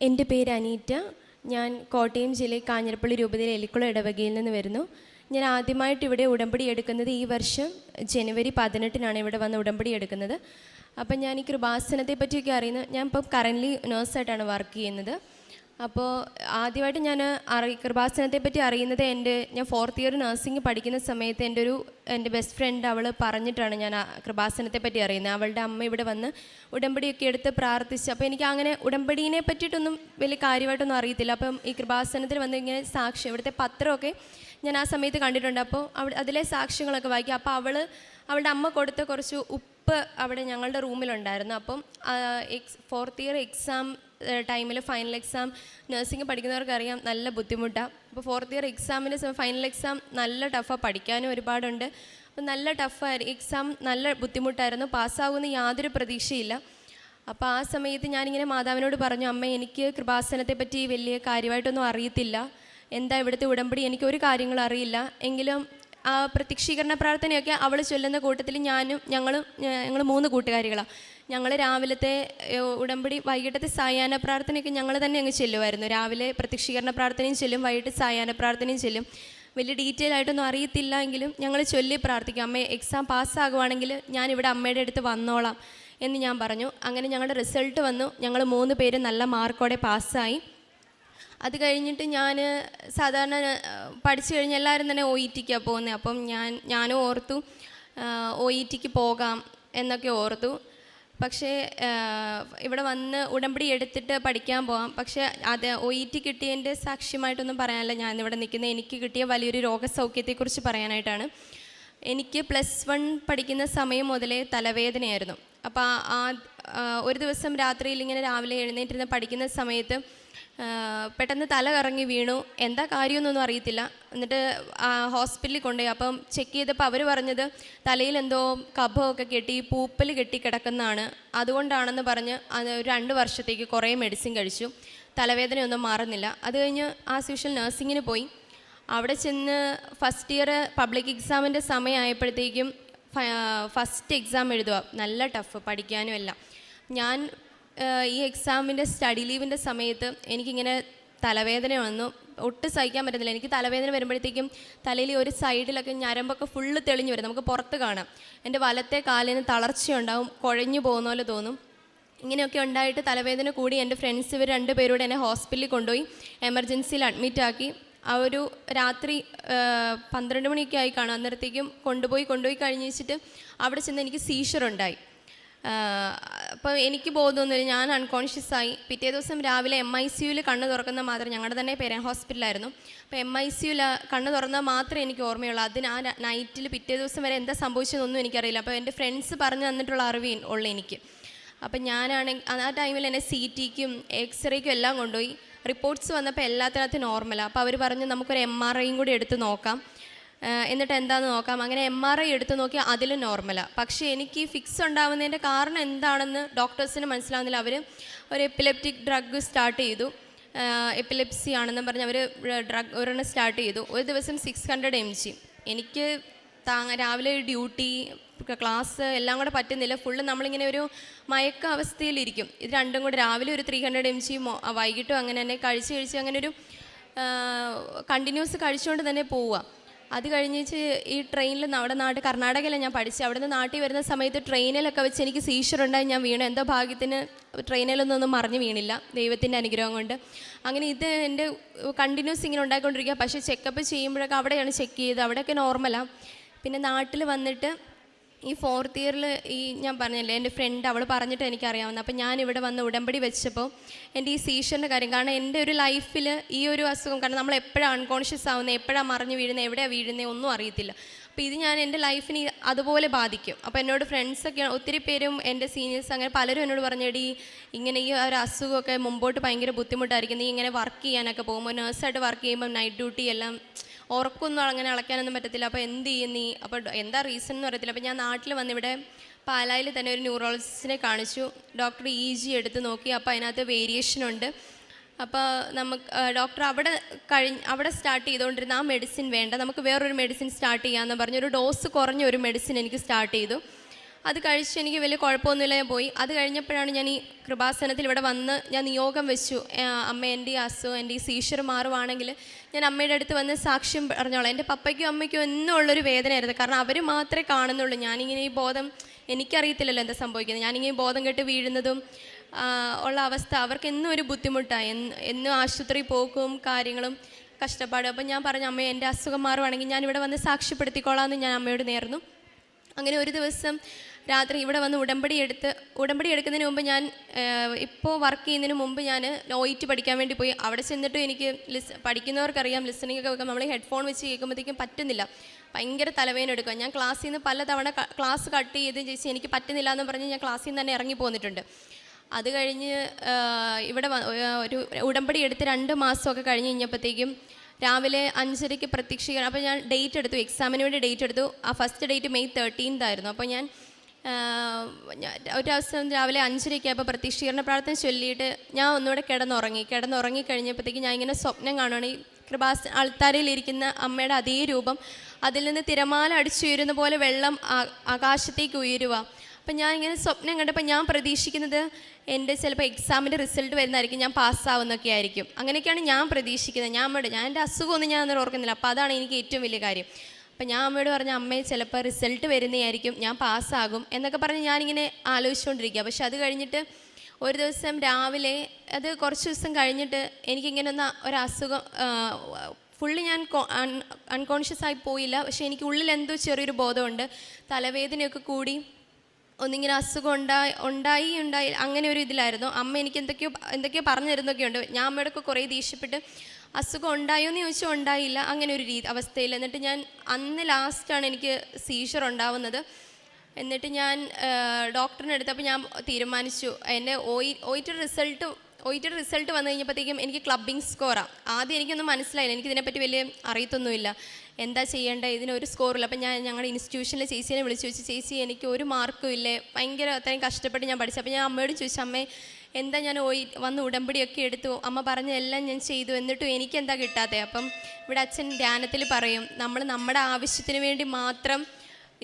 എൻ്റെ പേര് അനീറ്റ. ഞാൻ കോട്ടയം ജില്ലയിൽ കാഞ്ഞിരപ്പള്ളി രൂപതയിലെ എലിക്കുളം ഇടവകയിൽ നിന്ന് വരുന്നു. ഞാൻ ആദ്യമായിട്ട് ഇവിടെ ഉടമ്പടി എടുക്കുന്നത് ഈ വർഷം ജനുവരി 18-നാണ് ഇവിടെ വന്ന് ഉടമ്പടി എടുക്കുന്നത്. അപ്പം ഞാൻ ഈ കൃപാസനത്തെ പറ്റിയൊക്കെ അറിയുന്നത്, ഞാൻ ഇപ്പം കറൻ്റ്ലി നേഴ്സായിട്ടാണ് വർക്ക് ചെയ്യുന്നത്. അപ്പോൾ ആദ്യമായിട്ട് ഞാൻ കൃപാസനത്തെ പറ്റി അറിയുന്നത് ഞാൻ 4th ഇയർ നഴ്സിംഗ് പഠിക്കുന്ന സമയത്ത് എൻ്റെ ബെസ്റ്റ് ഫ്രണ്ട് അവൾ പറഞ്ഞിട്ടാണ് ഞാൻ കൃപാസനത്തെ പറ്റി അറിയുന്നത്. അവളുടെ അമ്മ ഇവിടെ വന്ന് ഉടമ്പടിയൊക്കെ എടുത്ത് പ്രാർത്ഥിച്ചു. അപ്പോൾ എനിക്ക് അങ്ങനെ ഉടമ്പടീനെ പറ്റിയിട്ടൊന്നും വലിയ കാര്യമായിട്ടൊന്നും അറിയത്തില്ല. അപ്പം ഈ കൃപാസനത്തിൽ വന്ന് ഇങ്ങനെ സാക്ഷ്യം, ഇവിടുത്തെ പത്രമൊക്കെ ഞാൻ ആ സമയത്ത് കണ്ടിട്ടുണ്ട്. അപ്പോൾ അതിലെ സാക്ഷ്യങ്ങളൊക്കെ വായിക്കും. അപ്പോൾ അവളുടെ അമ്മ കൊടുത്ത കുറച്ച് ഉപ്പ് അവിടെ ഞങ്ങളുടെ റൂമിലുണ്ടായിരുന്നു. അപ്പം 4th ഇയർ എക്സാം ടൈമിൽ ഫൈനൽ എക്സാം നഴ്സിംഗ് പഠിക്കുന്നവർക്കറിയാം നല്ല ബുദ്ധിമുട്ടാണ്. അപ്പോൾ 4th ഇയർ എക്സാമിന് ഫൈനൽ എക്സാം നല്ല ടഫാണ്, പഠിക്കാനും ഒരുപാടുണ്ട്. അപ്പോൾ നല്ല ടഫായിരുന്നു എക്സാം, നല്ല ബുദ്ധിമുട്ടായിരുന്നു. പാസ്സാകുമെന്ന് യാതൊരു പ്രതീക്ഷയില്ല. അപ്പോൾ ആ സമയത്ത് ഞാനിങ്ങനെ മാതാവിനോട് പറഞ്ഞു, അമ്മ എനിക്ക് കൃപാസനത്തെ പറ്റി വലിയ കാര്യമായിട്ടൊന്നും അറിയത്തില്ല, എന്താ ഇവിടുത്തെ ഉടമ്പടി എനിക്കൊരു കാര്യങ്ങളും അറിയില്ല. എങ്കിലും ആ പ്രത്യക്ഷീകരണ പ്രാർത്ഥനയൊക്കെ അവൾ ചൊല്ലുന്ന കൂട്ടത്തിൽ ഞങ്ങൾ 3 കൂട്ടുകാരികളാണ്. ഞങ്ങൾ രാവിലത്തെ ഉടമ്പടി, വൈകിട്ടത്തെ സായാഹ്ന പ്രാർത്ഥനയൊക്കെ ഞങ്ങൾ തന്നെ അങ്ങ് ചെല്ലുമായിരുന്നു. രാവിലെ പ്രത്യക്ഷീകരണ പ്രാർത്ഥനയും ചെല്ലും, വൈകിട്ട് സായാഹ്ന പ്രാർത്ഥനയും ചെല്ലും. വലിയ ഡീറ്റെയിൽ ആയിട്ടൊന്നും അറിയത്തില്ല എങ്കിലും ഞങ്ങൾ ചൊല്ലി പ്രാർത്ഥിക്കും, അമ്മ എക്സാം പാസ്സാകുവാണെങ്കിൽ ഞാനിവിടെ അമ്മയുടെ അടുത്ത് വന്നോളാം എന്ന് ഞാൻ പറഞ്ഞു. അങ്ങനെ ഞങ്ങളുടെ റിസൾട്ട് വന്നു. ഞങ്ങൾ 3 പേര് നല്ല മാർക്കോടെ പാസ്സായി. അത് കഴിഞ്ഞിട്ട് ഞാൻ സാധാരണ പഠിച്ചു കഴിഞ്ഞ് എല്ലാവരും തന്നെ OETക്കാണ് പോകുന്നത്. അപ്പം ഞാനും ഓർത്തു OETക്ക് പോകാം എന്നൊക്കെ ഓർത്തു. പക്ഷേ ഇവിടെ വന്ന് ഉടമ്പടി എടുത്തിട്ട് പഠിക്കാൻ പോകാം. പക്ഷേ അത് OET കിട്ടിയതിൻ്റെ സാക്ഷ്യമായിട്ടൊന്നും പറയാനല്ല ഞാനിവിടെ നിൽക്കുന്നത്. എനിക്ക് കിട്ടിയ വലിയൊരു രോഗസൗഖ്യത്തെക്കുറിച്ച് പറയാനായിട്ടാണ്. എനിക്ക് +1 പഠിക്കുന്ന സമയം മുതലേ തലവേദനയായിരുന്നു. അപ്പോൾ ഒരു ദിവസം രാത്രിയിൽ ഇങ്ങനെ രാവിലെ എഴുന്നേറ്റിരുന്ന് പഠിക്കുന്ന സമയത്ത് പെട്ടെന്ന് തല കറങ്ങി വീണു. എന്താ കാര്യമൊന്നും അറിയത്തില്ല. എന്നിട്ട് ഹോസ്പിറ്റലിൽ കൊണ്ടുപോയി. അപ്പം ചെക്ക് ചെയ്തപ്പോൾ അവർ പറഞ്ഞത് തലയിൽ എന്തോ കഫമൊക്കെ കെട്ടി, പൂപ്പൽ കെട്ടി കിടക്കുന്നതാണ്, അതുകൊണ്ടാണെന്ന് പറഞ്ഞ് അത് 2 വർഷത്തേക്ക് കുറേ മെഡിസിൻ കഴിച്ചു. തലവേദനയൊന്നും മാറുന്നില്ല. അത് കഴിഞ്ഞ് ആസ് യൂഷ്വൽ നഴ്സിങ്ങിന് പോയി. അവിടെ ചെന്ന് ഫസ്റ്റ് ഇയർ പബ്ലിക് എക്സാമിൻ്റെ സമയമായപ്പോഴത്തേക്കും ഫസ്റ്റ് എക്സാം എഴുതുക, നല്ല ടഫ്, പഠിക്കാനും എല്ലാം. ഞാൻ ഈ എക്സാമിൻ്റെ സ്റ്റഡി ലീവിൻ്റെ സമയത്ത് എനിക്കിങ്ങനെ തലവേദന വന്നു. ഒട്ടും സഹിക്കാൻ പറ്റുന്നില്ല. എനിക്ക് തലവേദന വരുമ്പോഴത്തേക്കും തലയിൽ ഒരു സൈഡിലൊക്കെ ഞരമ്പൊക്കെ ഫുള്ള് തെളിഞ്ഞു വരും, നമുക്ക് പുറത്ത് കാണാം. എൻ്റെ വലത്തെ കാലിന് തളർച്ചയുണ്ടാവും, കുഴഞ്ഞു പോകുന്ന പോലെ തോന്നും. ഇങ്ങനെയൊക്കെ ഉണ്ടായിട്ട് തലവേദന കൂടി എൻ്റെ ഫ്രണ്ട്സ് ഇവർ 2 പേരോട് എന്നെ ഹോസ്പിറ്റലിൽ കൊണ്ടുപോയി എമർജൻസിയിൽ അഡ്മിറ്റാക്കി. ആ ഒരു രാത്രി 12 മണിയൊക്കെ ആയി കാണും. അന്നേരത്തേക്കും കൊണ്ടുപോയി കഴിഞ്ഞ് വെച്ചിട്ട് അവിടെ ചെന്ന് എനിക്ക് സീഷറുണ്ടായി. അപ്പോൾ എനിക്ക് ബോധമൊന്നുമില്ല, ഞാൻ അൺകോൺഷ്യസ് ആയി. പിറ്റേ ദിവസം രാവിലെ MICUവിൽ കണ്ണ് തുറക്കുന്ന മാത്രം, ഞങ്ങളുടെ തന്നെ ഹോസ്പിറ്റലായിരുന്നു. അപ്പോൾ MICUവിൽ കണ്ണ് തുറന്നാൽ മാത്രമേ എനിക്ക് ഓർമ്മയുള്ളൂ. അതിന് ആ നൈറ്റിൽ പിറ്റേ ദിവസം വരെ എന്താ സംഭവിച്ചതെന്നൊന്നും എനിക്കറിയില്ല. അപ്പോൾ എൻ്റെ ഫ്രണ്ട്സ് പറഞ്ഞു തന്നിട്ടുള്ള അറിവ് ഉള്ളൂ എനിക്ക്. അപ്പം ആ ടൈമിൽ എന്നെ CTക്കും എക്സ്റേക്കും എല്ലാം കൊണ്ടുപോയി. റിപ്പോർട്ട്സ് വന്നപ്പോൾ എല്ലാത്തിനകത്തും നോർമലാണ്. അപ്പോൾ അവർ പറഞ്ഞു നമുക്കൊരു MRIയും കൂടി എടുത്ത് നോക്കാം, എന്നിട്ട് എന്താണെന്ന് നോക്കാം. അങ്ങനെ MRI എടുത്ത് നോക്കി, അതിൽ നോർമലാണ്. പക്ഷേ എനിക്ക് ഈ ഫിക്സ് ഉണ്ടാകുന്നതിൻ്റെ കാരണം എന്താണെന്ന് ഡോക്ടേഴ്സിന് മനസ്സിലാവുന്നില്ല. അവർ ഒരു എപ്പിലെപ്റ്റിക് ഡ്രഗ് സ്റ്റാർട്ട് ചെയ്തു. എപ്പിലെപ്സി ആണെന്ന് പറഞ്ഞ് അവർ ഒരെണ്ണം സ്റ്റാർട്ട് ചെയ്തു. ഒരു ദിവസം 600 mg. എനിക്ക് രാവിലെ ഡ്യൂട്ടി, ക്ലാസ് എല്ലാം കൂടെ പറ്റുന്നില്ല. ഫുള്ള് നമ്മളിങ്ങനെ ഒരു മയക്ക അവസ്ഥയിലിരിക്കും. ഇത് രണ്ടും കൂടെ രാവിലെ ഒരു 300 mg, വൈകിട്ടും അങ്ങനെ തന്നെ കഴിച്ച് അങ്ങനെ ഒരു കണ്ടിന്യൂസ് കഴിച്ചുകൊണ്ട് തന്നെ പോവുക. അത് കഴിഞ്ഞിട്ട് ഈ ട്രെയിനിൽ നമ്മുടെ കർണാടകയിലാണ് ഞാൻ പഠിച്ചത്. അവിടെ നിന്ന് നാട്ടിൽ വരുന്ന സമയത്ത് ട്രെയിനിലൊക്കെ വെച്ച് എനിക്ക് സീഷറുണ്ടായി. ഞാൻ വീണു. എന്തോ ഭാഗ്യത്തിന് ട്രെയിനിലൊന്നും മറിഞ്ഞ് വീണില്ല, ദൈവത്തിൻ്റെ അനുഗ്രഹം കൊണ്ട്. അങ്ങനെ ഇത് എൻ്റെ കണ്ടിന്യൂസ് ഇങ്ങനെ ഉണ്ടായിക്കൊണ്ടിരിക്കുക. പക്ഷേ ചെക്കപ്പ് ചെയ്യുമ്പോഴൊക്കെ അവിടെയാണ് ചെക്ക് ചെയ്തത്, അവിടെയൊക്കെ നോർമലാണ്. പിന്നെ നാട്ടിൽ വന്നിട്ട് ഈ 4th ഇയറിൽ ഞാൻ പറഞ്ഞല്ലേ, എൻ്റെ ഫ്രണ്ട് അവൾ പറഞ്ഞിട്ട് എനിക്കറിയാവുന്നത്. അപ്പോൾ ഞാൻ ഇവിടെ വന്ന് ഉടമ്പടി വെച്ചപ്പോൾ എൻ്റെ ഈ സീഷറിൻ്റെ കാര്യം, കാരണം എൻ്റെ ഒരു ലൈഫിൽ ഈ ഒരു അസുഖം, കാരണം നമ്മൾ എപ്പോഴാണ് അൺകോൺഷ്യസ് ആവുന്നത്, എപ്പോഴാണ് മറിഞ്ഞ് വീഴുന്നത്, എവിടെയാണ് വീഴുന്നത് ഒന്നും അറിയത്തില്ല. അപ്പോൾ ഇത് എൻ്റെ ലൈഫിന് അതുപോലെ ബാധിക്കും. അപ്പോൾ എന്നോട് ഫ്രണ്ട്സൊക്കെ ഒത്തിരി പേരും എൻ്റെ സീനിയേഴ്സ് അങ്ങനെ പലരും എന്നോട് പറഞ്ഞെടി, ഇങ്ങനെ ഈ ഒരു അസുഖമൊക്കെ മുമ്പോട്ട് ഭയങ്കര ബുദ്ധിമുട്ടായിരിക്കും, നീ ഇങ്ങനെ വർക്ക് ചെയ്യാനൊക്കെ പോകുമ്പോൾ, നേഴ്സായിട്ട് വർക്ക് ചെയ്യുമ്പോൾ നൈറ്റ് ഡ്യൂട്ടി എല്ലാം, ഉറക്കൊന്നും അങ്ങനെ അളയ്ക്കാനൊന്നും പറ്റത്തില്ല. അപ്പോൾ എന്ത് ചെയ്യും നീ? അപ്പോൾ എന്താ റീസൺ എന്ന് പറയത്തില്ല. അപ്പോൾ ഞാൻ നാട്ടിൽ വന്നിവിടെ പാലായിൽ തന്നെ ഒരു ന്യൂറോളജിസ്റ്റിനെ കാണിച്ചു. ഡോക്ടർ EG എടുത്ത് നോക്കി. അപ്പോൾ അതിനകത്ത് വേരിയേഷൻ ഉണ്ട്. അപ്പോൾ ഡോക്ടർ അവിടെ സ്റ്റാർട്ട് ചെയ്തുകൊണ്ടിരുന്ന ആ മെഡിസിൻ വേണ്ട, നമുക്ക് വേറൊരു മെഡിസിൻ സ്റ്റാർട്ട് ചെയ്യാമെന്ന് പറഞ്ഞൊരു ഡോസ് കുറഞ്ഞ ഒരു മെഡിസിൻ എനിക്ക് സ്റ്റാർട്ട് ചെയ്തു. അത് കഴിച്ച് എനിക്ക് വലിയ കുഴപ്പമൊന്നുമില്ല, ഞാൻ പോയി. അത് കഴിഞ്ഞപ്പോഴാണ് ഞാൻ ഈ കൃപാസനത്തിൽ ഇവിടെ വന്ന് ഞാൻ നിയോഗം വെച്ചു, അമ്മ എൻ്റെ ഈ അസുഖം, എൻ്റെ ഈ സീഷർ മാറുവാണെങ്കിൽ ഞാൻ അമ്മയുടെ അടുത്ത് വന്ന് സാക്ഷ്യം പറഞ്ഞോളാം. എൻ്റെ പപ്പയ്ക്കും അമ്മയ്ക്കും എന്നും ഉള്ളൊരു വേദനയായിരുന്നു. കാരണം അവർ മാത്രമേ കാണുന്നുള്ളൂ. ഞാനിങ്ങനെ ഈ ബോധം, എനിക്കറിയത്തില്ലല്ലോ എന്താ സംഭവിക്കുന്നത്, ഞാനിങ്ങനെ ബോധം കെട്ട് വീഴുന്നതും ഉള്ള അവസ്ഥ അവർക്ക് എന്നും ഒരു ബുദ്ധിമുട്ടാണ്. എന്നും ആശുപത്രി പോക്കും കാര്യങ്ങളും കഷ്ടപ്പാടും. അപ്പം ഞാൻ പറഞ്ഞു, അമ്മ എൻ്റെ അസുഖം മാറുവാണെങ്കിൽ ഞാനിവിടെ വന്ന് സാക്ഷ്യപ്പെടുത്തിക്കോളാം എന്ന് ഞാൻ അമ്മയോട് നേർന്നു. അങ്ങനെ ഒരു ദിവസം രാത്രി ഇവിടെ വന്ന് ഉടമ്പടി എടുക്കുന്നതിന് മുമ്പ് ഞാൻ ഇപ്പോൾ വർക്ക് ചെയ്യുന്നതിന് മുമ്പ് ഞാൻ OET പഠിക്കാൻ വേണ്ടി പോയി. അവിടെ ചെന്നിട്ടും എനിക്ക് പഠിക്കുന്നവർക്കറിയാം, ലിസണിംഗ് ഒക്കെ വെക്കാം, നമ്മൾ ഹെഡ്ഫോൺ വെച്ച് കേൾക്കുമ്പോഴത്തേക്കും പറ്റുന്നില്ല, ഭയങ്കര തലവേദന എടുക്കുക. ഞാൻ ക്ലാസ്സിൽ നിന്ന് പലതവണ ക്ലാസ് കട്ട് ചെയ്ത് ചേച്ചി എനിക്ക് പറ്റുന്നില്ല എന്ന് പറഞ്ഞ് ഞാൻ ക്ലാസ്സിൽ നിന്ന് തന്നെ ഇറങ്ങി പോന്നിട്ടുണ്ട്. അത് കഴിഞ്ഞ് ഇവിടെ ഒരു ഉടമ്പടി എടുത്ത് 2 മാസമൊക്കെ കഴിഞ്ഞ് കഴിഞ്ഞപ്പോഴത്തേക്കും രാവിലെ 5:30 പ്രതീക്ഷിക്കണം. അപ്പോൾ ഞാൻ ഡേറ്റ് എടുത്തു, എക്സാമിന് വേണ്ടി ഡേറ്റ് എടുത്തു. ആ ഫസ്റ്റ് ഡേറ്റ് May 13 ആയിരുന്നു. അപ്പോൾ ഞാൻ ഒരു ദിവസം രാവിലെ 5:30 ആയപ്പോൾ പ്രതീക്ഷീകരണ പ്രാർത്ഥന ചൊല്ലിയിട്ട് ഞാൻ ഒന്നുകൂടെ കിടന്നുറങ്ങി കഴിഞ്ഞപ്പോഴത്തേക്കും ഞാൻ ഇങ്ങനെ സ്വപ്നം കാണുകയാണ്. ഈ അൾത്താരയിലിരിക്കുന്ന അമ്മയുടെ അതേ രൂപം, അതിൽ നിന്ന് തിരമാല അടിച്ചുയരുന്ന പോലെ വെള്ളം ആകാശത്തേക്ക് ഉയരുക. അപ്പം ഞാൻ ഇങ്ങനെ സ്വപ്നം കണ്ടപ്പോൾ ഞാൻ പ്രതീക്ഷിക്കുന്നത് എൻ്റെ ചിലപ്പോൾ എക്സാമിൻ്റെ റിസൾട്ട് വരുന്നതായിരിക്കും, ഞാൻ പാസ്സാവുന്നൊക്കെ ആയിരിക്കും. അങ്ങനെയൊക്കെയാണ് ഞാൻ പ്രതീക്ഷിക്കുന്നത്. ഞാൻ എൻ്റെ അസുഖമൊന്നും ഞാൻ അന്നേരം ഓർക്കുന്നില്ല. അപ്പോൾ അതാണ് എനിക്ക് ഏറ്റവും വലിയ കാര്യം. അപ്പം ഞാൻ അമ്മയോട് പറഞ്ഞ, അമ്മയെ ചിലപ്പോൾ റിസൾട്ട് വരുന്നതായിരിക്കും, ഞാൻ പാസ്സാകും എന്നൊക്കെ പറഞ്ഞ് ഞാനിങ്ങനെ ആലോചിച്ചുകൊണ്ടിരിക്കുക. പക്ഷെ അത് കഴിഞ്ഞിട്ട് ഒരു ദിവസം രാവിലെ, അത് കുറച്ച് ദിവസം കഴിഞ്ഞിട്ട് എനിക്കിങ്ങനെ ഒരു അസുഖം, ഫുള്ളി ഞാൻ അൺകോൺഷ്യസ് ആയി പോയില്ല, പക്ഷേ എനിക്ക് ഉള്ളിൽ എന്തോ ചെറിയൊരു ബോധമുണ്ട്. തലവേദനയൊക്കെ കൂടി ഒന്നിങ്ങനെ അസുഖം ഉണ്ടായി അങ്ങനെ ഒരു ഇതിലായിരുന്നു. അമ്മ എനിക്ക് എന്തൊക്കെയോ പറഞ്ഞു തരുന്നൊക്കെ ഉണ്ട്. ഞാൻ അമ്മയോടൊക്കെ കുറേ ദേഷ്യപ്പെട്ട് അസുഖം ഉണ്ടായോ എന്ന് ചോദിച്ചാൽ ഉണ്ടായില്ല, അങ്ങനെ ഒരു അവസ്ഥയിൽ. എന്നിട്ട് ഞാൻ അന്ന് ലാസ്റ്റാണ് എനിക്ക് സീഷർ ഉണ്ടാവുന്നത്. എന്നിട്ട് ഞാൻ ഡോക്ടറിനെ അടുത്തപ്പോൾ ഞാൻ തീരുമാനിച്ചു, എൻ്റെ OET റിസൾട്ട് വന്നു കഴിഞ്ഞപ്പോഴത്തേക്കും എനിക്ക് ക്ലബിംഗ് സ്കോറാണ്. ആദ്യം എനിക്കൊന്നും മനസ്സിലായില്ല, എനിക്കിതിനെപ്പറ്റി വലിയ അറിയത്തൊന്നുമില്ല, എന്താ ചെയ്യേണ്ടത്, ഇതിനൊരു സ്കോറില്ല. അപ്പം ഞാൻ ഞങ്ങളുടെ ഇൻസ്റ്റിറ്റ്യൂഷനിലെ ചേച്ചീനെ വിളിച്ചു ചോദിച്ചു, ചേച്ചി എനിക്ക് ഒരു മാർക്കും ഇല്ലേ, ഭയങ്കര അത്രയും കഷ്ടപ്പെട്ട് ഞാൻ പഠിച്ചു. അപ്പം ഞാൻ അമ്മയോട് ചോദിച്ചു, അമ്മേ എന്താ ഞാൻ വന്ന് ഉടമ്പടിയൊക്കെ എടുത്തു, അമ്മ പറഞ്ഞ എല്ലാം ഞാൻ ചെയ്തു, എന്നിട്ടും എനിക്കെന്താ കിട്ടാത്തത്. അപ്പം ഇവിടെ അച്ഛൻ ധ്യാനത്തിൽ പറയും, നമ്മൾ നമ്മുടെ ആവശ്യത്തിന് വേണ്ടി മാത്രം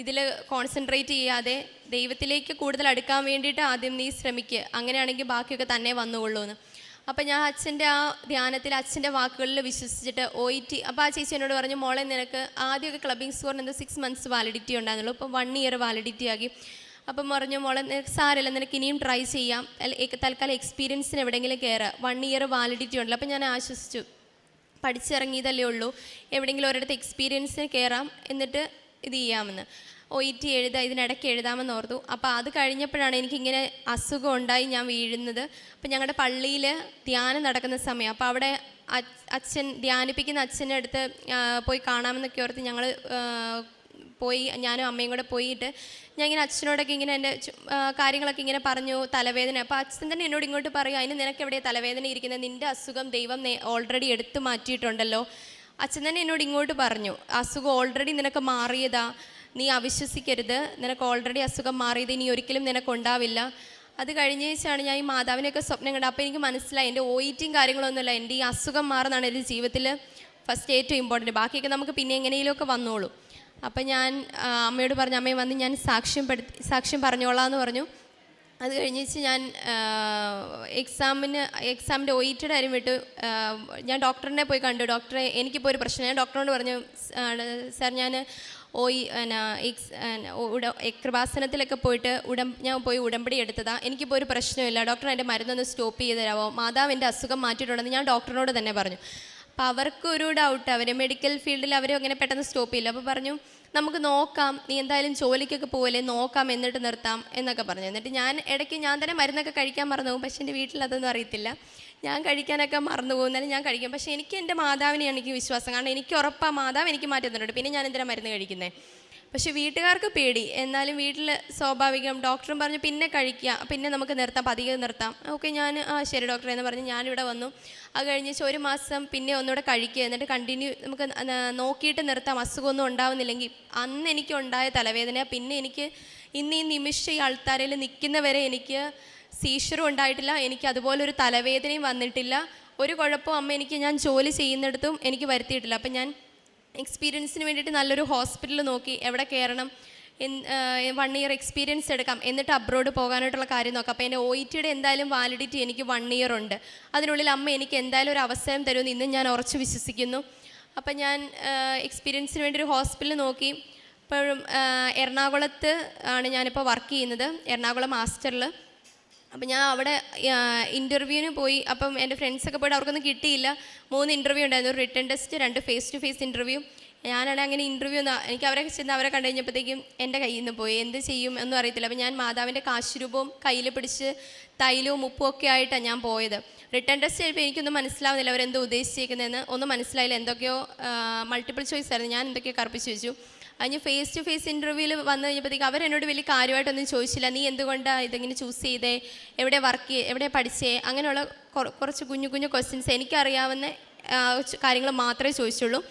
ഇതിൽ കോൺസെൻട്രേറ്റ് ചെയ്യാതെ ദൈവത്തിലേക്ക് കൂടുതൽ അടുക്കാൻ വേണ്ടിയിട്ട് ആദ്യം നീ ശ്രമിക്കുക, അങ്ങനെയാണെങ്കിൽ ബാക്കിയൊക്കെ തന്നെ വന്നുകൊള്ളൂ എന്ന്. അപ്പം ഞാൻ അച്ഛൻ്റെ ആ ധ്യാനത്തിൽ അച്ഛൻ്റെ വാക്കുകളിൽ വിശ്വസിച്ചിട്ട് OET, അപ്പോൾ ആ ചേച്ചി എന്നോട് പറഞ്ഞു, മോളെ നിനക്ക് ആദ്യമൊക്കെ ക്ലബിംഗ് സ്കോറിന് എന്തോ 6 months വാലിഡിറ്റി ഉണ്ടായിരുന്നുള്ളൂ, ഇപ്പം 1 year വാലിഡിറ്റി ആക്കി. അപ്പം പറഞ്ഞു, മോളെ നിനക്ക് സാരമില്ല, നിനക്ക് ഇനിയും ട്രൈ ചെയ്യാം, തൽക്കാലം എക്സ്പീരിയൻസിന് എവിടെയെങ്കിലും കയറുക, 1 year വാലിഡിറ്റി ഉണ്ടല്ലോ. അപ്പം ഞാൻ ആശ്വസിച്ചു, പഠിച്ചിറങ്ങിയതല്ലേ ഉള്ളൂ, എവിടെയെങ്കിലും ഒരിടത്ത് എക്സ്പീരിയൻസിന് കയറാം, എന്നിട്ട് ഇത് ചെയ്യാമെന്ന്. OET ഇതിനിടയ്ക്ക് എഴുതാമെന്ന് ഓർത്തു. അപ്പോൾ അത് കഴിഞ്ഞപ്പോഴാണ് എനിക്കിങ്ങനെ അസുഖം ഉണ്ടായി ഞാൻ വീഴുന്നത്. അപ്പം ഞങ്ങളുടെ പള്ളിയിൽ ധ്യാനം നടക്കുന്ന സമയം, അപ്പോൾ അവിടെ അച്ഛൻ ധ്യാനിപ്പിക്കുന്ന അച്ഛൻ്റെ അടുത്ത് പോയി കാണാമെന്നൊക്കെ ഓർത്ത് ഞങ്ങൾ പോയി, ഞാനും അമ്മയും കൂടെ പോയിട്ട് ഞാൻ ഇങ്ങനെ അച്ഛനോടൊക്കെ ഇങ്ങനെ എൻ്റെ കാര്യങ്ങളൊക്കെ ഇങ്ങനെ പറഞ്ഞു, തലവേദന. അപ്പോൾ അച്ഛൻ തന്നെ എന്നോട് ഇങ്ങോട്ട് പറയും, അതിന് നിനക്ക് എവിടെയാണ് തലവേദന ഇരിക്കുന്നത്, നിൻ്റെ അസുഖം ദൈവം ഓൾറെഡി എടുത്തു മാറ്റിയിട്ടുണ്ടല്ലോ. അച്ഛൻ തന്നെ എന്നോട് ഇങ്ങോട്ട് പറഞ്ഞു, അസുഖം ഓൾറെഡി നിനക്ക് മാറിയതാ, നീ അവിശ്വസിക്കരുത്, നിനക്ക് ഓൾറെഡി അസുഖം മാറിയത് ഇനി ഒരിക്കലും നിനക്കുണ്ടാവില്ല. അത് കഴിഞ്ഞ വെച്ചാണ് ഞാൻ ഈ മാതാവിനെയൊക്കെ സ്വപ്നം കണ്ടത്. അപ്പോൾ എനിക്ക് മനസ്സിലായി, എൻ്റെ OETയും കാര്യങ്ങളൊന്നുമില്ല, എൻ്റെ ഈ അസുഖം മാറുന്നതാണ് എൻ്റെ ജീവിതത്തിൽ ഫസ്റ്റ് ഏറ്റവും ഇമ്പോർട്ടൻറ്റ്, ബാക്കിയൊക്കെ നമുക്ക് പിന്നെ എങ്ങനെയെങ്കിലുമൊക്കെ വന്നോളൂ. അപ്പം ഞാൻ അമ്മയോട് പറഞ്ഞു, അമ്മയെ വന്ന് ഞാൻ സാക്ഷ്യം പറഞ്ഞോളാം എന്ന് പറഞ്ഞു. അത് കഴിഞ്ഞ് വെച്ച് ഞാൻ എക്സാമിൻ്റെ OETയുടെ കാര്യം വിട്ടു. ഞാൻ ഡോക്ടറിനെ പോയി കണ്ടു. ഡോക്ടറെ, എനിക്കിപ്പോൾ ഒരു പ്രശ്നം, ഞാൻ ഡോക്ടറിനോട് പറഞ്ഞു, സാർ ഞാൻ കൃപാസനത്തിലൊക്കെ പോയിട്ട് ഞാൻ പോയി ഉടമ്പടി എടുത്തതാണ്, എനിക്കിപ്പോൾ ഒരു പ്രശ്നമില്ല, ഡോക്ടർ എൻ്റെ മരുന്നൊന്ന് സ്റ്റോപ്പ് ചെയ്ത് തരാമോ, മാതാവ് എൻ്റെ അസുഖം മാറ്റിയിട്ടുണ്ടെന്ന് ഞാൻ ഡോക്ടറിനോട് തന്നെ പറഞ്ഞു. അപ്പോൾ അവർക്കൊരു ഡൗട്ട്, അവർ മെഡിക്കൽ ഫീൽഡിൽ അവർ അങ്ങനെ പെട്ടെന്ന് സ്റ്റോപ്പ് ചെയ്യില്ല. അപ്പോൾ പറഞ്ഞു, നമുക്ക് നോക്കാം, നീ എന്തായാലും ജോലിക്കൊക്കെ പോകല്ലേ, നോക്കാം, എന്നിട്ട് നിർത്താം എന്നൊക്കെ പറഞ്ഞു. എന്നിട്ട് ഞാൻ ഇടയ്ക്ക് ഞാൻ തന്നെ മരുന്നൊക്കെ കഴിക്കാൻ മറന്നു പോകും, പക്ഷേ എൻ്റെ വീട്ടിൽ അതൊന്നും അറിയത്തില്ല, ഞാൻ കഴിക്കാനൊക്കെ മറന്നു പോകുന്നാലും ഞാൻ കഴിക്കും. പക്ഷേ എനിക്ക് എൻ്റെ മാതാവിനെയാണ് എനിക്ക് വിശ്വാസം, കാരണം എനിക്ക് ഉറപ്പാണ് മാതാവ് എനിക്ക് മാറ്റി തന്നിട്ടുണ്ട്, പിന്നെ ഞാൻ എന്തിനാണ് മരുന്ന് കഴിക്കുന്നത്. പക്ഷേ വീട്ടുകാർക്ക് പേടി, എന്നാലും വീട്ടിൽ സ്വാഭാവികം. ഡോക്ടറും പറഞ്ഞു പിന്നെ കഴിക്കുക, പിന്നെ നമുക്ക് നിർത്താം, പതിയെ നിർത്താം. ഓക്കെ, ഞാൻ ശരി ഡോക്ടറെ എന്ന് പറഞ്ഞ് ഞാനിവിടെ വന്നു. അത് കഴിഞ്ഞ് 1 മാസം പിന്നെ ഒന്നുകൂടെ കഴിക്കുക, എന്നിട്ട് കണ്ടിന്യൂ നമുക്ക് നോക്കിയിട്ട് നിർത്താം, അസുഖമൊന്നും ഉണ്ടാവുന്നില്ലെങ്കിൽ. അന്ന് എനിക്ക് ഉണ്ടായ തലവേദന, പിന്നെ എനിക്ക് ഇന്ന് ഈ നിമിഷം ഈ ആൾത്താരയിൽ നിൽക്കുന്നവരെ എനിക്ക് സീഷറും ഉണ്ടായിട്ടില്ല, എനിക്ക് അതുപോലൊരു തലവേദനയും വന്നിട്ടില്ല, ഒരു കുഴപ്പവും അമ്മ എനിക്ക് ഞാൻ ജോലി ചെയ്യുന്നിടത്തും എനിക്ക് വരുത്തിയിട്ടില്ല. അപ്പം ഞാൻ എക്സ്പീരിയൻസിന് വേണ്ടിയിട്ട് നല്ലൊരു ഹോസ്പിറ്റൽ നോക്കി എവിടെ കയറണം 1 ഇയർ എക്സ്പീരിയൻസ് എടുക്കാം, എന്നിട്ട് അബ്രോഡ് പോകാനായിട്ടുള്ള കാര്യം നോക്കാം. അപ്പോൾ എൻ്റെ OET എന്തായാലും വാലിഡിറ്റി എനിക്ക് 1 ഇയർ ഉണ്ട്. അതിനുള്ളിൽ അമ്മ എനിക്ക് എന്തായാലും ഒരു അവസരം തരുമെന്ന് ഇന്നും ഞാൻ ഉറച്ചു വിശ്വസിക്കുന്നു. അപ്പം ഞാൻ എക്സ്പീരിയൻസിന് വേണ്ടി ഒരു ഹോസ്പിറ്റൽ നോക്കി. ഇപ്പോഴും എറണാകുളത്ത് ആണ് ഞാനിപ്പോൾ വർക്ക് ചെയ്യുന്നത്, എറണാകുളം മാസ്റ്ററിൽ. അപ്പം ഞാൻ അവിടെ ഇൻ്റർവ്യൂവിന് പോയി. അപ്പം എൻ്റെ ഫ്രണ്ട്സൊക്കെ പോയിട്ട് അവർക്കൊന്നും കിട്ടിയില്ല. 3 ഇൻ്റർവ്യൂ ഉണ്ടായിരുന്നു, ഒരു written test, 2 face to face interview. ഞാനാണെങ്കിൽ അങ്ങനെ ഇൻ്റർവ്യൂ എനിക്ക് അവരെ ചെന്ന് അവരെ കണ്ടു കഴിഞ്ഞപ്പോഴത്തേക്കും എൻ്റെ കയ്യിൽ നിന്ന് പോയി, എന്ത് ചെയ്യും എന്നും അറിയത്തില്ല. അപ്പം ഞാൻ മാതാവിൻ്റെ കാശുരൂപവും കയ്യിൽ പിടിച്ച് തൈലവും ഉപ്പും ഒക്കെ ആയിട്ടാണ് ഞാൻ പോയത്. റിട്ടേൺ ടെസ്റ്റ് കഴിയുമ്പോൾ എനിക്കൊന്നും മനസ്സിലാവുന്നില്ല അവരെന്തോ ഉദ്ദേശിച്ചേക്കുന്നതെന്ന്, ഒന്നും മനസ്സിലായില്ല. എന്തൊക്കെയോ മൾട്ടിപ്പിൾ ചോയ്സ് ആയിരുന്നു, ഞാൻ എന്തൊക്കെയോ കറുപ്പിച്ച് വെച്ചു. അതിന് ഫേസ് ടു ഫേസ് ഇൻ്റർവ്യൂവിൽ വന്നു കഴിഞ്ഞപ്പോഴത്തേക്ക് അവരെന്നോട് വലിയ കാര്യമായിട്ടൊന്നും ചോദിച്ചില്ല. നീ എന്തുകൊണ്ടാണ് ഇതെങ്ങനെ ചൂസ് ചെയ്തേ, എവിടെ പഠിച്ചേ, അങ്ങനെയുള്ള കുറച്ച് കുഞ്ഞു കുഞ്ഞു ക്വസ്റ്റ്യൻസ് എനിക്കറിയാവുന്ന കാര്യങ്ങൾ മാത്രമേ ചോദിച്ചുള്ളൂ.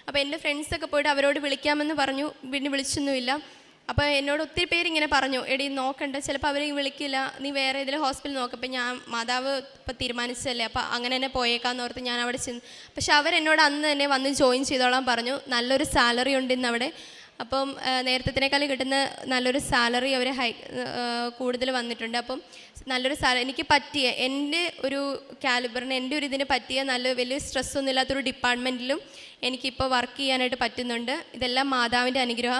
അപ്പോൾ എൻ്റെ ഫ്രണ്ട്സൊക്കെ പോയിട്ട് അവരോട് വിളിക്കാമെന്ന് പറഞ്ഞു, പിന്നെ വിളിച്ചൊന്നുമില്ല. അപ്പോൾ എന്നോട് ഒത്തിരി പേരിങ്ങനെ പറഞ്ഞു, എടി നോക്കണ്ട, ചിലപ്പോൾ അവർ വിളിക്കില്ല, നീ വേറെ ഏതെങ്കിലും ഹോസ്പിറ്റൽ നോക്കും. അപ്പോൾ ഞാൻ മാതാവ് ഇപ്പോൾ തീരുമാനിച്ചതല്ലേ, അപ്പോൾ അങ്ങനെ തന്നെ പോയേക്കാന്ന് ഓർത്ത് ഞാൻ അവിടെ ചെന്ന്. പക്ഷെ അവരെന്നോട് അന്ന് തന്നെ വന്ന് ജോയിൻ ചെയ്തോളാൻ പറഞ്ഞു. നല്ലൊരു സാലറി ഉണ്ട് ഇന്ന് അവിടെ. അപ്പം നേരത്തേക്കാളും കിട്ടുന്ന നല്ലൊരു സാലറി അവർ കൂടുതൽ വന്നിട്ടുണ്ട്. അപ്പം നല്ലൊരു സാലറി എനിക്ക് പറ്റിയ, എൻ്റെ ഒരു കാലിബറിന്, എൻ്റെ ഒരു ഇതിന് പറ്റിയ വലിയ സ്ട്രെസ്സൊന്നും ഇല്ലാത്തൊരു ഡിപ്പാർട്ട്മെൻറ്റിലും എനിക്കിപ്പോൾ വർക്ക് ചെയ്യാനായിട്ട് പറ്റുന്നുണ്ട്. ഇതെല്ലാം മാതാവിൻ്റെ അനുഗ്രഹം.